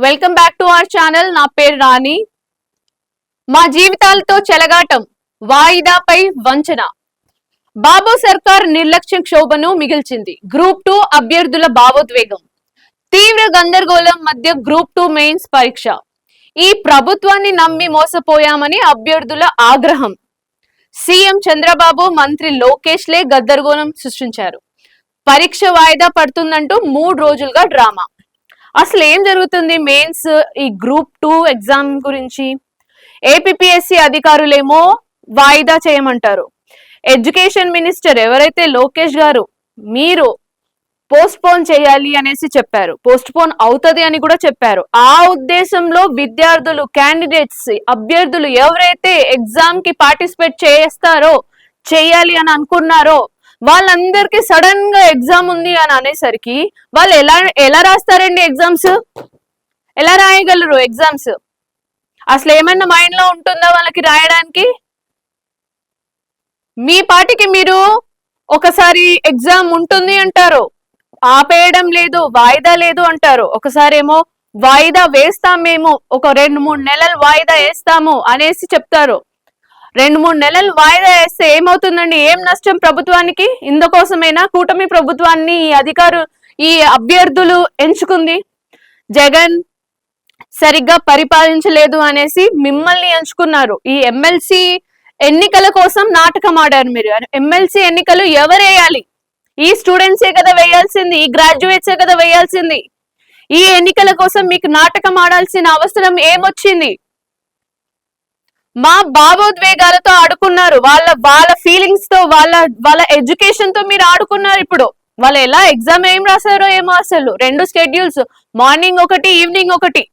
Welcome back to our channel. నా పేరు రాణి. మా జీవితాలతో చెలగాటం, వాయిదాపై వంచన. బాబు సర్కార్ నిర్లక్ష్యం క్షోభను మిగిల్చింది. గ్రూప్ 2 అభ్యర్థుల భావోద్వేగం. తీవ్ర గందరగోళం మధ్య గ్రూప్ 2 మెయిన్స్ పరీక్ష. ఈ ప్రభుత్వాన్ని నమ్మి మోసపోయామని అభ్యర్థుల ఆగ్రహం. సీఎం చంద్రబాబు, మంత్రి లోకేష్ లే గందరగోళం సృష్టించారు. పరీక్ష వాయిదా పడుతుందంటూ 3 రోజులుగా డ్రామా. అసలు ఏం జరుగుతుంది మెయిన్స్ ఈ గ్రూప్ 2 ఎగ్జామ్ గురించి? ఏపీపీఎస్సీ అధికారులేమో వాయిదా చేయమంటారు. ఎడ్యుకేషన్ మినిస్టర్ ఎవరైతే లోకేష్ గారు మీరు పోస్ట్ పోన్ చేయాలి అనేసి చెప్పారు. పోస్ట్ పోన్ అవుతుంది అని కూడా చెప్పారు. ఆ ఉద్దేశంలో విద్యార్థులు, క్యాండిడేట్స్, అభ్యర్థులు ఎవరైతే ఎగ్జామ్ కి పార్టిసిపేట్ చేయాలి అని అనుకున్నారో వాళ్ళందరికీ సడన్ గా ఎగ్జామ్ ఉంది అని అనేసరికి వాళ్ళు ఎలా రాస్తారండి ఎగ్జామ్స్? ఎలా రాయగలరు ఎగ్జామ్స్? అసలు ఏమైనా మైండ్ లో ఉంటుందా వాళ్ళకి రాయడానికి? మీ పాటికి మీరు ఒకసారి ఎగ్జామ్ ఉంటుంది అంటారు, ఆపేయడం లేదు, వాయిదా లేదు అంటారు. ఒకసారి ఏమో వాయిదా వేస్తాం, మేము ఒక 2-3 నెలలు వాయిదా వేస్తాము అనేసి చెప్తారు. 2-3 నెలలు వాయిదా వేస్తే ఏమవుతుందండి? ఏం నష్టం ప్రభుత్వానికి? ఇందుకోసమైనా కూటమి ప్రభుత్వాన్ని ఈ అభ్యర్థులు ఎంచుకుంది. జగన్ సరిగ్గా పరిపాలించలేదు అనేసి మిమ్మల్ని ఎంచుకున్నారు. ఈ ఎమ్మెల్సీ ఎన్నికల కోసం నాటకం ఆడారు మీరు. ఎమ్మెల్సీ ఎన్నికలు ఎవరు వేయాలి? ఈ స్టూడెంట్సే కదా వేయాల్సింది, ఈ గ్రాడ్యుయేట్సే కదా వేయాల్సింది. ఈ ఎన్నికల కోసం మీకు నాటకం ఆడాల్సిన అవసరం ఏమొచ్చింది? మా భావోద్వేగాలతో ఆడుకున్నారు. వాళ్ళ ఫీలింగ్స్ తో, వాళ్ళ ఎడ్యుకేషన్ తో మీరు ఆడుకున్నారు. ఇప్పుడు వాళ్ళు ఎలా ఎగ్జామ్ ఏం రాశారో ఏమో. అసలు 2 స్కెడ్యూల్స్, మార్నింగ్ ఒకటి, ఈవినింగ్ ఒకటి,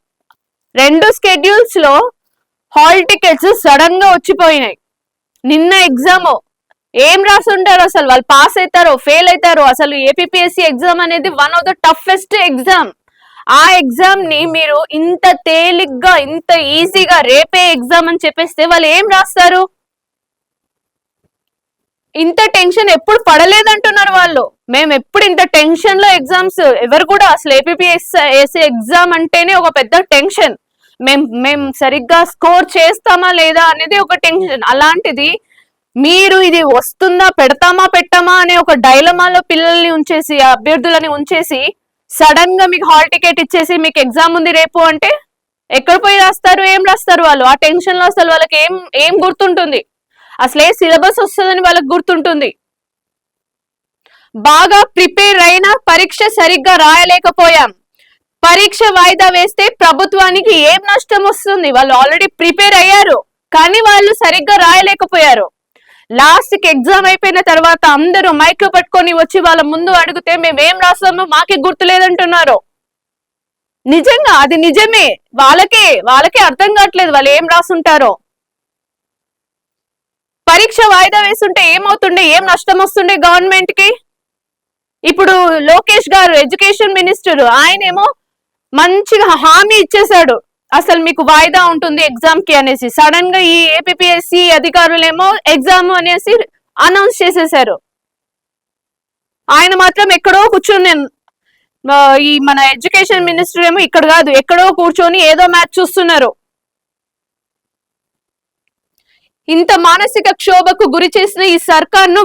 2 స్కెడ్యూల్స్ లో హాల్ టికెట్స్ సడన్ గా వచ్చిపోయినాయి. నిన్న ఎగ్జామ్ ఏం రాసుంటారు? అసలు వాళ్ళు పాస్ అవుతారో ఫెయిల్ అవుతారో? అసలు ఏపీపీఎస్సీ ఎగ్జామ్ అనేది one of the toughest exam. ఆ ఎగ్జామ్ ని మీరు ఇంత తేలిగ్గా, ఇంత ఈజీగా రేపే ఎగ్జామ్ అని చెప్పేస్తే వాళ్ళు ఏం రాస్తారు? ఇంత టెన్షన్ ఎప్పుడు పడలేదంటున్నారు వాళ్ళు. మేము ఎప్పుడు ఇంత టెన్షన్ లో ఎగ్జామ్స్ ఎవరు కూడా, అసలు ఏపీపీఎస్సీ ఎగ్జామ్ అంటేనే ఒక పెద్ద టెన్షన్. మేము సరిగ్గా స్కోర్ చేస్తామా లేదా అనేది ఒక టెన్షన్. అలాంటిది మీరు ఇది వస్తుందా, పెట్టామా అనే ఒక డైలమాలో పిల్లల్ని ఉంచేసి, అభ్యర్థులని ఉంచేసి, సడన్ గా మీకు హాల్ టికెట్ ఇచ్చేసి మీకు ఎగ్జామ్ ఉంది రేపు అంటే ఎక్కడ పోయి రాస్తారు? ఏం రాస్తారు వాళ్ళు? ఆ టెన్షన్ లో అసలు వాళ్ళకి ఏం గుర్తుంటుంది? అసలు ఏ సిలబస్ వస్తుందని వాళ్ళకి గుర్తుంటుంది? బాగా ప్రిపేర్ అయినా పరీక్ష సరిగ్గా రాయలేకపోయాం. పరీక్ష వాయిదా వేస్తే ప్రభుత్వానికి ఏం నష్టం వస్తుంది? వాళ్ళు ఆల్రెడీ ప్రిపేర్ అయ్యారు, కానీ వాళ్ళు సరిగ్గా రాయలేకపోయారు. లాస్ట్ కి ఎగ్జామ్ అయిపోయిన తర్వాత అందరూ మైక్ పట్టుకొని వచ్చి వాళ్ళ ముందు అడిగితే మేమేం రాస్తామో మాకే గుర్తులేదంటున్నారు. నిజంగా అది నిజమే. వాళ్ళకే అర్థం కావట్లేదు వాళ్ళు ఏం రాసుంటారో. పరీక్ష వాయిదా వేస్తుంటే ఏమవుతుండే, ఏం నష్టం వస్తుండే గవర్నమెంట్ కి? ఇప్పుడు లోకేష్ గారు, ఎడ్యుకేషన్ మినిస్టర్, ఆయనేమో మంచిగా హామీ ఇచ్చేశాడు, అసలు మీకు వాయిదా ఉంటుంది ఎగ్జామ్ కి అనేసి. సడన్ గా ఈ ఏపీపీఎస్సీ అధికారులేమో ఎగ్జామ్ అనేసి అనౌన్స్ చేసేశారు. ఆయన మాత్రం ఎక్కడో కూర్చొని, ఈ మన ఎడ్యుకేషన్ మినిస్టర్ ఏమో ఇక్కడ కాదు, ఎక్కడో కూర్చొని ఏదో మ్యాచ్ చూస్తున్నారు. ఇంత మానసిక క్షోభకు గురి చేసిన ఈ సర్కార్ను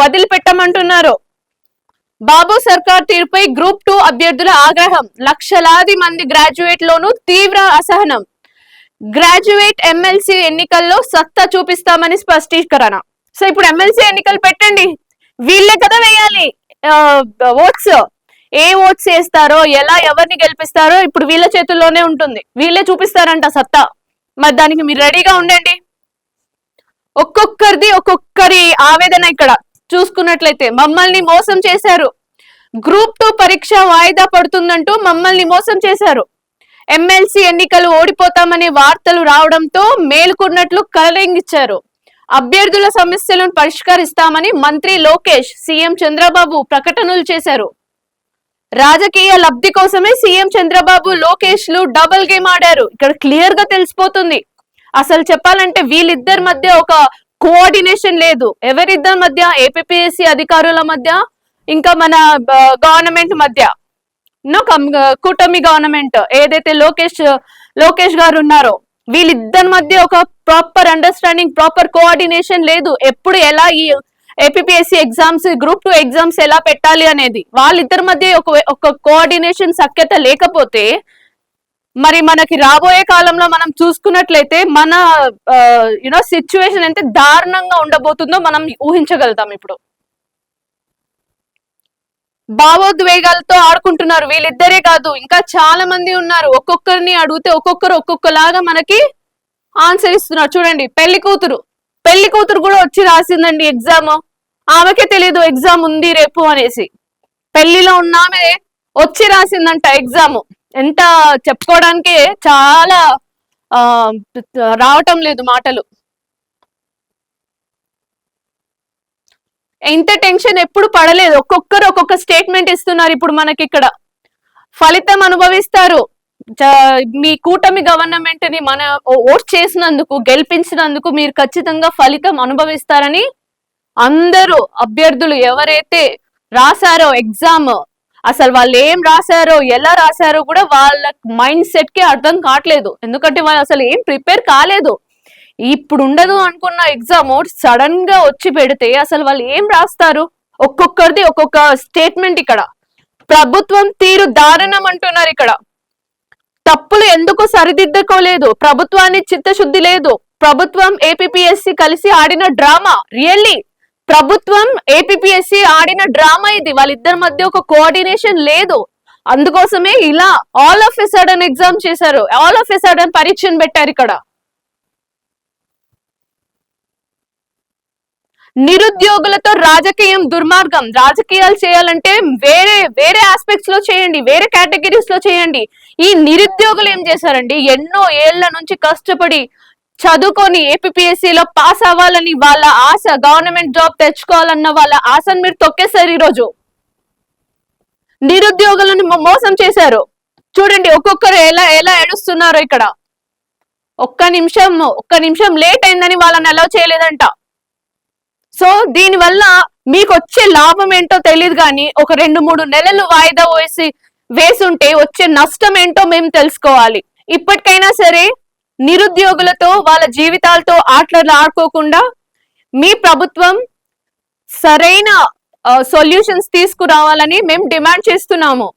వదిలిపెట్టమంటున్నారు. బాబు సర్కార్ తీరుపై గ్రూప్ 2 అభ్యర్థుల ఆగ్రహం. లక్షలాది మంది గ్రాడ్యుయేట్ లోను తీవ్ర అసహనం. గ్రాడ్యుయేట్ ఎమ్మెల్సీ ఎన్నికల్లో సత్తా చూపిస్తామని స్పష్టీకరణ. సో ఇప్పుడు ఎమ్మెల్సీ ఎన్నికలు పెట్టండి, వీళ్ళే కదా వేయాలి ఓట్స్. ఏ ఓట్స్ వేస్తారో, ఎవరిని గెలిపిస్తారో ఇప్పుడు వీళ్ళ చేతుల్లోనే ఉంటుంది. వీళ్ళే చూపిస్తారంట సత్తా. మరి దానికి మీరు రెడీగా ఉండండి. ఒక్కొక్కరి ఆవేదన ఇక్కడ చూసుకున్నట్లయితే, మమ్మల్ని మోసం చేశారు. గ్రూప్ 2 పరీక్ష వాయిదా పడుతుందంటూ మమ్మల్ని మోసం చేశారు. ఎమ్మెల్సీ ఎన్నికలు ఓడిపోతామనే వార్తలు రావడంతో మేలుకున్నట్లు కలరింగిచ్చారు. అభ్యర్థుల సమస్యలను పరిష్కరిస్తామని మంత్రి లోకేష్, సీఎం చంద్రబాబు ప్రకటనలు చేశారు. రాజకీయ లబ్ధి కోసమే సీఎం చంద్రబాబు, లోకేష్ లు డబుల్ గేమ్ ఆడారు. ఇక్కడ క్లియర్ గా తెలిసిపోతుంది. అసలు చెప్పాలంటే వీళ్ళిద్దరి మధ్య ఒక కోఆర్డినేషన్ లేదు. ఎవరిద్దరి మధ్య? ఏపీపీఎస్సీ అధికారుల మధ్య, ఇంకా మన గవర్నమెంట్ మధ్య. నో కూటమి గవర్నమెంట్ ఏదైతే లోకేష్ గారు ఉన్నారో వీళ్ళిద్దరి మధ్య ఒక ప్రాపర్ అండర్స్టాండింగ్, ప్రాపర్ కోఆర్డినేషన్ లేదు. ఎప్పుడు ఎలా ఈ ఏపీఎస్సి ఎగ్జామ్స్, గ్రూప్ 2 ఎగ్జామ్స్ ఎలా పెట్టాలి అనేది వాళ్ళిద్దరి మధ్య ఒక కోఆర్డినేషన్ సఖ్యత లేకపోతే మరి మనకి రాబోయే కాలంలో మనం చూసుకున్నట్లయితే మన సిచ్యువేషన్ ఎంత దారుణంగా ఉండబోతుందో మనం ఊహించగలుగుతాం. ఇప్పుడు భావోద్వేగాలతో ఆడుకుంటున్నారు. వీళ్ళిద్దరే కాదు, ఇంకా చాలా మంది ఉన్నారు. ఒక్కొక్కరిని అడిగితే ఒక్కొక్కలాగా మనకి ఆన్సర్ ఇస్తున్నారు. చూడండి, పెళ్లి కూతురు కూడా వచ్చి రాసిందండి ఎగ్జామ్. ఆమెకే తెలీదు ఎగ్జామ్ ఉంది రేపు అనేసి. పెళ్లిలో ఉన్నామే వచ్చి రాసిందంట ఎగ్జామ్. ఎంత చెప్పుకోవడానికి చాలా రావటం లేదు మాటలు. ఇంత టెన్షన్ ఎప్పుడు పడలేదు. ఒక్కొక్కరు ఒక్కొక్క స్టేట్మెంట్ ఇస్తున్నారు. ఇప్పుడు మనకి ఇక్కడ ఫలితం అనుభవిస్తారు. మీ కూటమి గవర్నమెంట్ ని మన ఓట్ చేసినందుకు, గెలిపించినందుకు మీరు ఖచ్చితంగా ఫలితం అనుభవిస్తారని అందరూ అభ్యర్థులు ఎవరైతే రాశారో ఎగ్జామ్, అసలు వాళ్ళు ఏం రాశారో, ఎలా రాశారో కూడా వాళ్ళ మైండ్ సెట్ కి అర్థం కావట్లేదు. ఎందుకంటే వాళ్ళు అసలు ఏం ప్రిపేర్ కాలేదు. ఇప్పుడు ఉండదు అనుకున్న ఎగ్జామ్ సడన్ గా వచ్చి పెడితే అసలు వాళ్ళు ఏం రాస్తారు? ఒక్కొక్కరిది ఒక్కొక్క స్టేట్మెంట్. ఇక్కడ ప్రభుత్వం తీరు దారుణం అంటున్నారు. ఇక్కడ తప్పులు ఎందుకు సరిదిద్దుకోలేదు? ప్రభుత్వాన్ని చిత్తశుద్ధి లేదు. ప్రభుత్వం ఏపీఎస్సి కలిసి ఆడిన డ్రామా, రియల్లీ ప్రభుత్వం ఏపీఎస్సి ఆడిన డ్రామా ఇది. వాళ్ళిద్దరి మధ్య ఒక కోఆర్డినేషన్ లేదు. అందుకోసమే ఇలా all of a sudden exam చేశారు, ఆల్ ఆఫ్ ఎ సడన్ పరీక్షను పెట్టారు. ఇక్కడ నిరుద్యోగులతో రాజకీయం దుర్మార్గం. రాజకీయాలు చేయాలంటే వేరే ఆస్పెక్ట్స్ లో చేయండి, వేరే కేటగిరీస్ లో చేయండి. ఈ నిరుద్యోగులు ఏం చేశారండి? ఎన్నో ఏళ్ల నుంచి కష్టపడి చదువుకొని ఏపీఎస్సిలో పాస్ అవ్వాలని వాళ్ళ ఆశ, గవర్నమెంట్ జాబ్ తెచ్చుకోవాలన్న వాళ్ళ ఆశను మీరు తొక్కేశారు. ఈరోజు నిరుద్యోగులను మోసం చేశారు. చూడండి ఒక్కొక్కరు ఎలా ఏడుస్తున్నారో. ఇక్కడ ఒక్క నిమిషం లేట్ అయిందని వాళ్ళని అలౌ చేయలేదంట. సో దీనివల్ల మీకు వచ్చే లాభం ఏంటో తెలియదు, కానీ ఒక 2-3 నెలలు వాయిదా వేసుంటే వచ్చే నష్టం ఏంటో మేము తెలుసుకోవాలి. ఇప్పటికైనా సరే నిరుద్యోగులతో, వాళ్ళ జీవితాలతో ఆడుకోకుండా మీ ప్రభుత్వం సరైన సొల్యూషన్స్ తీసుకురావాలని మేము డిమాండ్ చేస్తున్నాము.